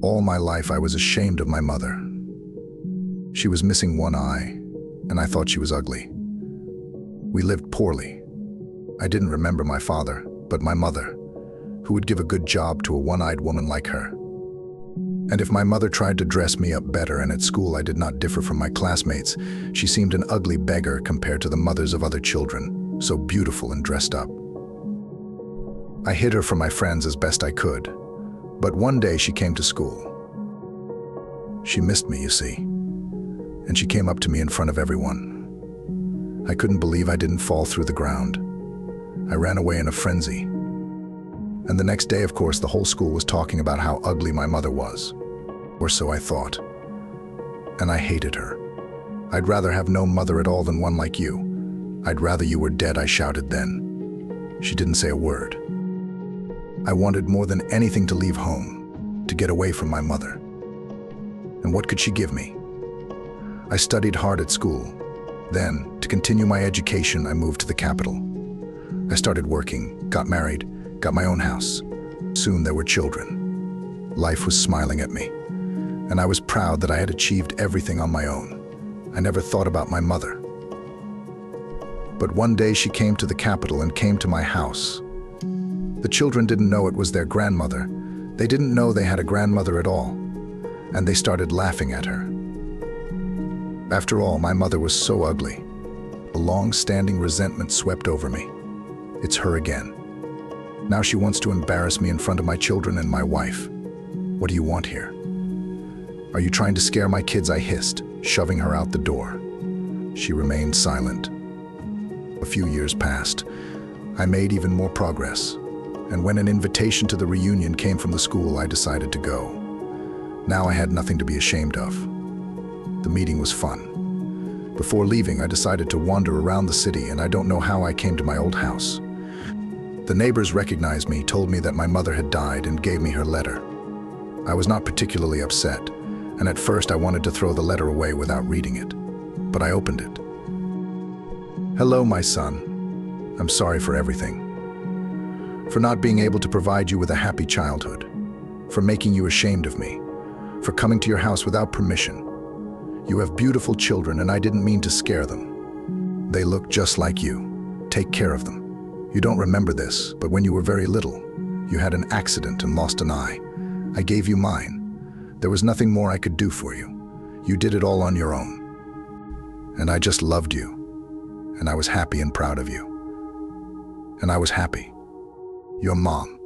All my life I was ashamed of my mother. She was missing one eye, and I thought she was ugly. We lived poorly. I didn't remember my father, but my mother, who would give a good job to a one-eyed woman like her. And if my mother tried to dress me up better and at school I did not differ from my classmates, she seemed an ugly beggar compared to the mothers of other children, so beautiful and dressed up. I hid her from my friends as best I could, but one day she came to school. She missed me, you see, and she came up to me in front of everyone. I couldn't believe I didn't fall through the ground. I ran away in a frenzy. And the next day, of course, the whole school was talking about how ugly my mother was. Or so I thought. And I hated her. I'd rather have no mother at all than one like you. I'd rather you were dead, I shouted then. She didn't say a word. I wanted more than anything to leave home, to get away from my mother. And what could she give me? I studied hard at school. Then, to continue my education, I moved to the capital. I started working, got married, got my own house. Soon there were children. Life was smiling at me, and I was proud that I had achieved everything on my own. I never thought about my mother. But one day she came to the capital and came to my house. The children didn't know it was their grandmother. They didn't know they had a grandmother at all, and they started laughing at her. After all, my mother was so ugly. A long-standing resentment swept over me. It's her again. Now she wants to embarrass me in front of my children and my wife. What do you want here? Are you trying to scare my kids? I hissed, shoving her out the door. She remained silent. A few years passed. I made even more progress. And when an invitation to the reunion came from the school, I decided to go. Now I had nothing to be ashamed of. The meeting was fun. Before leaving, I decided to wander around the city, and I don't know how I came to my old house. The neighbors recognized me, told me that my mother had died, and gave me her letter. I was not particularly upset, and at first I wanted to throw the letter away without reading it. But I opened it. Hello, my son. I'm sorry for everything. For not being able to provide you with a happy childhood. For making you ashamed of me. For coming to your house without permission. You have beautiful children, and I didn't mean to scare them. They look just like you. Take care of them. You don't remember this, but when you were very little, you had an accident and lost an eye. I gave you mine. There was nothing more I could do for you. You did it all on your own. And I just loved you. And I was happy and proud of you. And I was happy. Your mom.